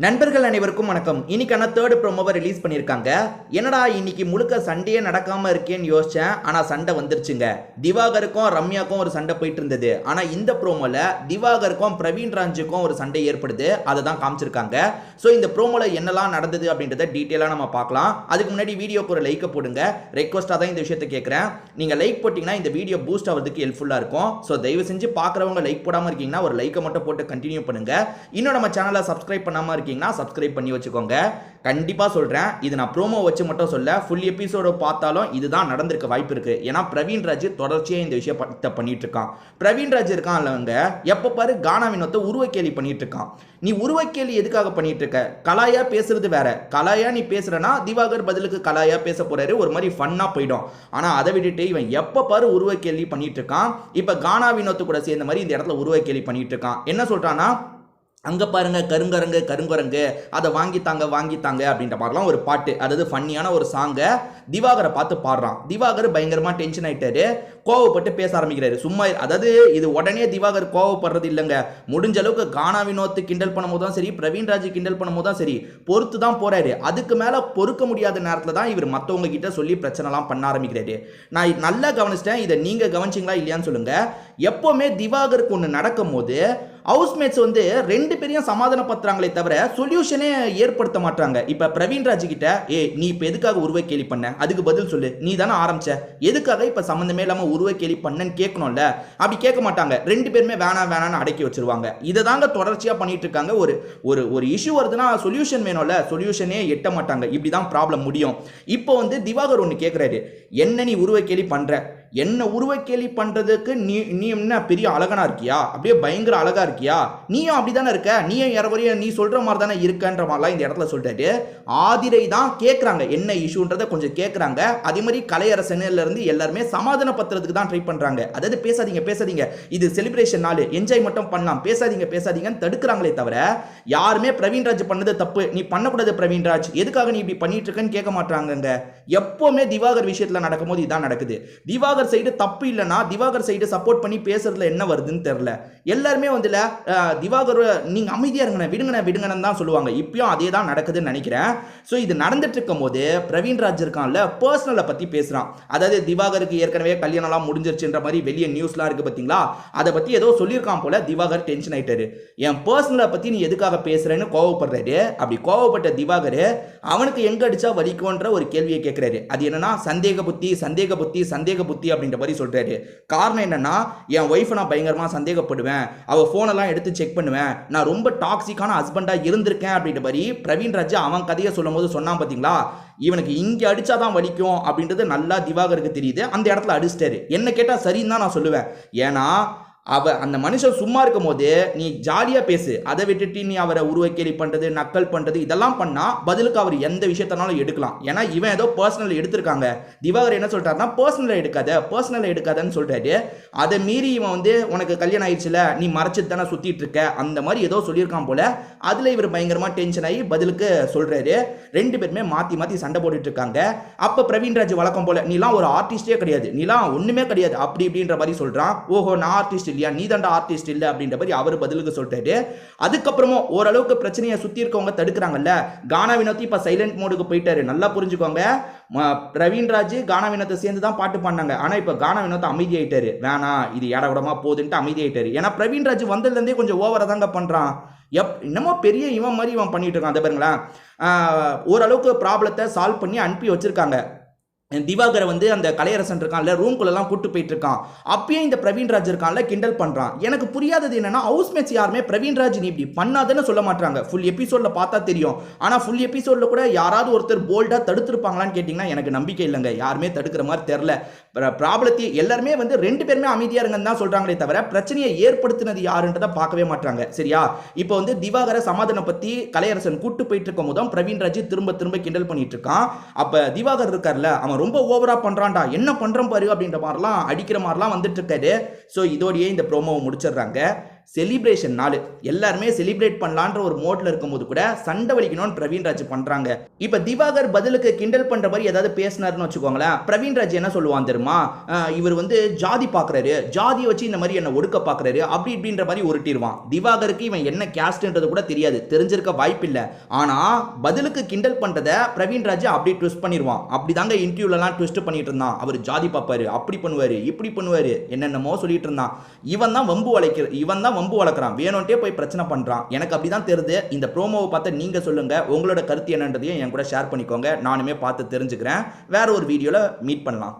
நண்பர்கள் அனைவருக்கும் வணக்கம். இன்னைக்கான தேர்ட் ப்ரோமோவை ரிலீஸ் பண்ணியிருக்காங்க. என்னடா இன்னைக்கு முழுக்க சண்டையே நடக்காம இருக்கேன்னு யோசிச்சேன். ஆனா சண்டை வந்துருச்சுங்க. திவாகருக்கும் ரம்யாக்கும் ஒரு சண்டை போயிட்டு இருந்தது. ஆனா இந்த ப்ரோமோல திவாகருக்கும் பிரவீன் ராஜுக்கும் ஒரு சண்டை ஏற்படுது. அதை தான் காமிச்சிருக்காங்க. ஸோ இந்த ப்ரோமோல என்னெல்லாம் நடந்தது அப்படின்றத டீட்டெயிலாக நம்ம பார்க்கலாம். அதுக்கு முன்னாடி வீடியோக்கு ஒரு லைக்கை போடுங்க. ரெக்வஸ்டாக தான் இந்த விஷயத்தை கேட்குறேன். நீங்கள் லைக் போட்டிங்கன்னா இந்த வீடியோ பூஸ்ட் ஆகிறதுக்கு ஹெல்ப்ஃபுல்லாக இருக்கும். ஸோ தயவு செஞ்சு பார்க்குறவங்க லைக் போடாமல் இருக்கீங்கன்னா ஒரு லைக்கை மட்டும் போட்டு கண்டினியூ பண்ணுங்க. இன்னும் நம்ம சேனலை சப்ஸ்கிரைப் பண்ணாமல் இருக்கீங்கன்னா சப்ஸ்கிரைப் பண்ணி வச்சுக்கோங்க. கண்டிப்பாக சொல்கிறேன், இது நான் ப்ரோமோ வச்சு மட்டும் சொல்ல, ஃபுல் எபிசோடு பார்த்தாலும் இதுதான் நடந்திருக்க வாய்ப்பு இருக்குது. ஏன்னா பிரவீன் ராஜ் தொடர்ச்சியாக இந்த விஷயத்தை பண்ணிட்டு இருக்கான். பிரவீன் ராஜ் இருக்கான் இல்லைங்க, எப்போ பாரு கானா வினோத்தை உருவக்கேலி பண்ணிட்டு இருக்கான். நீ உருவக்கேலி எதுக்காக பண்ணிட்டு இருக்க? கலாயா பேசுறது வேற. கலாயா நீ பேசுறனா திவாகர் பதிலுக்கு கலாயா பேச போறாரு, ஒரு மாதிரி ஃபன்னா போயிடும். ஆனா அதை விட்டுட்டு இவன் எப்ப பாரு உருவக்கேலி பண்ணிட்டு இருக்கான். இப்ப கானா வினோத்து கூட சேர்ந்த மாதிரி இந்த இடத்துல உருவக்கேலி பண்ணிட்டு இருக்கான். என்ன சொல்றான்னா, அங்கே பாருங்க கருங்கரங்கு கருங்கரங்கு, அதை வாங்கித்தாங்க வாங்கித்தாங்க அப்படின்ற மாதிரிலாம் ஒரு பாட்டு, அதாவது ஃபன்னியான ஒரு சாங்கை திவாகரை பார்த்து பாடுறான். திவாகர் பயங்கரமாக டென்ஷன் ஆகிட்டாரு, கோவப்பட்டு பேச ஆரம்பிக்கிறாரு. சும்மா அதாவது இது உடனே திவாகர் கோவப்படுறது இல்லைங்க. முடிஞ்ச அளவுக்கு கானா வினோத்து கிண்டல் பண்ணும் போது தான் சரி, பிரவீன் ராஜ் கிண்டல் பண்ணும் போது தான் சரி, பொறுத்து தான் போறாரு. அதுக்கு மேலே பொறுக்க முடியாத நேரத்தில் தான் இவர் மற்றவங்க கிட்ட சொல்லி பிரச்சனைலாம் பண்ண ஆரம்பிக்கிறாரு. நான் நல்லா கவனிச்சிட்டேன், இதை நீங்கள் கவனிச்சிங்களா இல்லையான்னு சொல்லுங்க. எப்போவுமே திவாகருக்கு ஒன்று நடக்கும் போது ஹவுஸ்மேட்ஸ் வந்து ரெண்டு பேரையும் சமாதானப்படுத்துறாங்களே தவிர சொல்யூஷனே ஏற்படுத்த மாட்டாங்க. இப்ப பிரவீன் ராஜ் கிட்ட நீ இப்ப எதுக்காக உருவ கேலி பண்ண, அதுக்கு பதில் சொல்லு, நீ தானே ஆரம்பிச்ச, எதுக்காக இப்ப சம்பந்தமே இல்லாம உருவ கேலி பண்ணன்னு கேட்கணும்ல. அப்படி கேட்க மாட்டாங்க. ரெண்டு பேருமே வேணான்னு அடக்கி வச்சிருவாங்க. இதை தாங்க தொடர்ச்சியா பண்ணிட்டு இருக்காங்க. ஒரு இஷ்யூ வருதுன்னா சொல்யூஷன் வேணும்ல, சொல்யூஷனே எட்ட மாட்டாங்க. இப்படிதான் ப்ராப்ளம் முடியும். இப்போ வந்து திவாகர் ஒன்று கேட்கிறாரு, என்ன நீ உருவ கேலி பண்ற, என்ன உருவக்கேலி பண்றதுக்கு நீ என்ன பெரிய அழகனா இருக்கியா, அப்படியே பயங்கர அழகா இருக்கியா, நீயும் அப்படிதானே இருக்க, நீயும் யாரைய நீ சொல்ற மாதிரி தானே இருக்கன்ற மாதிரிலாம் இந்த இடத்துல சொல்லிட்டாரு. ஆதிரை தான் கேட்கறாங்க என்ன இஷ்யூன்றதை கொஞ்சம் கேட்கறாங்க. அதே மாதிரி கலையரசன்ல இருந்து எல்லாருமே சமாதானப்படுத்துறதுக்கு தான் ட்ரை பண்றாங்க. அதாவது பேசாதீங்க, இது செலிப்ரேஷன் நாள், என்ஜாய் மட்டும் பண்ணலாம், பேசாதீங்கன்னு தடுக்கிறாங்களே தவிர யாருமே பிரவீன் ராஜ் பண்ணது தப்பு, நீ பண்ணக்கூடாது பிரவீன் ராஜ், எதுக்காக நீ இப்படி பண்ணிட்டு இருக்கன்னு கேட்க மாட்டாங்க. எப்பவுமே திவாகர் விஷயத்துல நடக்கும்போது இதான் நடக்குது. திவாகர் சைடு தப்பு இல்லைன்னா திவாகர் சைடு சப்போர்ட் பண்ணி பேசுறதுல என்ன வருதுன்னு தெரியல. எல்லாருமே வந்து திவாகர் நீங்க அமைதியா இருங்க, விடுங்கன்னு தான் சொல்லுவாங்க. இப்பயும் அதே தான் நடக்குதுன்னு நினைக்கிறேன். ஸோ இது நடந்துட்டு இருக்கும் போது பிரவீன் ராஜ் இருக்கான்ல, பர்சனலை பத்தி பேசுறான். அதாவது திவாகருக்கு ஏற்கனவே கல்யாணம்லாம் முடிஞ்சிருச்சுன்ற மாதிரி வெளியே நியூஸ்லாம் இருக்கு பார்த்தீங்களா, அதை பத்தி ஏதோ சொல்லியிருக்கான் போல. திவாகர் டென்ஷன் ஆயிட்டாரு. என் பர்சனலை பத்தி நீ எதுக்காக பேசுறேன்னு கோவப்படுறாரு. அப்படி கோவப்பட்ட திவாகர் அவனுக்கு எங்க அடிச்சா வலிக்கும்ன்ற ஒரு கேள்வியை கேட்கிறாரு. அது என்னன்னா சந்தேக புத்தி அப்படின்ற மாதிரி சொல்றாரு. காரணம் என்னன்னா, என் ஒய்ஃபை நான் பயங்கரமா சந்தேகப்படுவேன், அவ போனெல்லாம் எடுத்து செக் பண்ணுவேன், நான் ரொம்ப டாக்ஸிக்கான ஹஸ்பண்டா இருந்திருக்கேன் அப்படின்ற மாதிரி பிரவீன் ராஜ் அவன் கதையை சொல்லும் போது சொன்னான் பார்த்தீங்களா. இவனுக்கு இங்க அடிச்சாதான் வலிக்கும் அப்படின்றது நல்லா திவாகருக்கு தெரியுது. அந்த இடத்துல அடிச்சிட்டாரு. என்ன கேட்டா சரின்னு தான் நான் சொல்லுவேன். ஏன்னா அந்த மனுஷன் சும்மா இருக்கும் போது நீ ஜாலியா பேசு, அதை விட்டுட்டு நீ அவரை உருவக்கேலி பண்றது, நக்கல் பண்றது, இதெல்லாம் பண்ணா பதிலுக்கு அவர் எந்த விஷயத்தினாலும் எடுக்கலாம். ஏன்னா இவன் ஏதோ பர்சனல் எடுத்திருக்காங்க. திவாகர் என்ன சொல்றாருன்னா, பர்சனல் எடுக்காதன்னு சொல்றாரு. அதை மீறி இவன் வந்து உனக்கு கல்யாணம் ஆயிடுச்சுல, நீ மறைச்சிட்டு தானே சுத்திட்டு இருக்க, அந்த மாதிரி ஏதோ சொல்லியிருக்கான் போல. அதுல இவர் பயங்கரமா டென்ஷன் ஆகி பதிலுக்கு சொல்றாரு. ரெண்டு பேருமே மாத்தி சண்டை போட்டுட்டு இருக்காங்க. அப்ப பிரவீன் ராஜ் வழக்கம் போல, நீலாம் ஒரு ஆர்டிஸ்டே கிடையாது, நீலாம் ஒண்ணுமே கிடையாது அப்படி இப்படின்ற மாதிரி சொல்றான். ஓஹோ, நான் ஆர்டிஸ்ட் இல்லையா, நீ தாண்டா ஆர்டிஸ்ட் இல்ல அப்படின்ற மாதிரி அவர் பதிலுக்கு சொல்லிட்டாரு. அதுக்கப்புறமும் ஓரளவுக்கு பிரச்சனையை சுத்தி இருக்கவங்க தடுக்கிறாங்கல்ல. கானா வினோத் இப்ப சைலண்ட் மோடுக்கு போயிட்டாரு. நல்லா புரிஞ்சுக்கோங்க, பிரவீன் ராஜ் கானா வினோத்தை சேர்ந்து தான் பாட்டு பண்ணாங்க. ஆனா இப்ப கானா வினோத் அமைதி ஆயிட்டாரு. வேணாம் இது ஏடவிடமா போகுதுன்ட்டு அமைதி ஆயிட்டாரு. ஏன்னா பிரவீன் ராஜ் வந்ததுல இருந்தே கொஞ்சம் ஓவரா தாங்க பண்றான். என்னமோ பெரிய இவன் மாதிரி இவன் பண்ணிட்டு இருக்கான். அதை பாருங்களேன், ஓரளவுக்கு ப்ராப்ளத்தை சால்வ் பண்ணி அனுப்பி வச்சிருக்காங்க. திவாகரை வந்து அந்த கலையரசன் இருக்கான்ல, ரூம்குள்ளெல்லாம் கூட்டு போயிட்டு இருக்கான். அப்பயும் இந்த பிரவீன் ராஜ் இருக்கான்ல கிண்டல் பண்றான். எனக்கு புரியாதது என்னன்னா, ஹவுஸ்மேட்ஸ் யாருமே பிரவீன் ராஜ் நீ இப்படி பண்ணாதன்னு சொல்ல மாட்டாங்க. ஃபுல் எபிசோட்ல பார்த்தா தெரியும். ஆனா ஃபுல் எபிசோட்ல கூட யாராவது ஒருத்தர் போல்டா தடுத்துருப்பாங்களான்னு கேட்டீங்கன்னா எனக்கு நம்பிக்கை இல்லைங்க. யாருமே தடுக்கிற மாதிரி தெரியல. ப்ராப்ளத்தை எல்லாருமே வந்து ரெண்டு பேருமே அமைதியா இருங்கன்னு தான் சொல்றாங்களே தவிர பிரச்சனையை ஏற்படுத்தினது யாருன்றதை பார்க்கவே மாட்டாங்க. சரியா? இப்போ வந்து திவாகரை சமாதானம் பத்தி கலையரசன் கூட்டு போயிட்டு இருக்கும் போதும் பிரவீன் ராஜ் திரும்ப கிண்டல் பண்ணிட்டு இருக்கான். அப்ப திவாகர் இருக்கார்ல, அவன் ரொம்ப ஓவரா பண்றான்டா, என்ன பண்றான் பாரு அப்படின்ற மாதிரிலாம் அடிக்கிற மாதிரிலாம் வந்துட்டு இருக்காரு. ஸோ இதோடயே இந்த ப்ரோமோவை முடிச்சிடுறாங்க. செலிப்ரேஷன் நாள், எல்லாருமே செலிப்ரேட் பண்ணலான்ற ஒரு மோட்ல இருக்கும்போது கூட சண்டை வலிக்கணும்னு பிரவீன்ராஜ் பண்றாங்க. இப்ப திவாகர் பதிலுக்கு கிண்டல் பண்ற மாதிரி ஏதாவது பேசினாருன்னு வச்சுக்கோங்களேன், பிரவீன்ராஜ் என்ன சொல்லுவான் தெரியுமா, இவர் வந்து ஜாதி பாக்குறாரு, ஜாதியை வச்சு இந்த மாதிரி என்ன ஒடுக்க பாக்குறாரு அப்படி இப்படின்ற மாதிரி உருட்டிடுவான். திவாகருக்கு இவன் என்ன கேஸ்ட்ன்றது கூட தெரியாது, தெரிஞ்சிருக்க வாய்ப்பு இல்ல. ஆனா பதிலுக்கு கிண்டல் பண்றத பிரவீன்ராஜ் அப்படி ட்விஸ்ட் பண்ணிடுவான். அப்படிதாங்க இன்டர்வியூலாம் ட்விஸ்ட் பண்ணிட்டு இருந்தான். அவர் ஜாதி பாப்பாரு, அப்படி பண்ணுவாரு, இப்படி பண்ணுவாரு, என்னென்னமோ சொல்லிட்டு இருந்தான். இவன் தான் வம்பு வளர்க்குறான், வேணும்ட்டே போய் பிரச்சனை பண்றான். எனக்கு அப்படிதான் தெரியுது. இந்த ப்ரோமோவை பார்த்து நீங்க சொல்லுங்க, உங்களோட கருத்து என்னன்றதையும் என் கூட ஷேர் பண்ணிக்கோங்க. நானுமே பார்த்து தெரிஞ்சுக்கிறேன். வேற ஒரு வீடியோல மீட் பண்ணலாம்.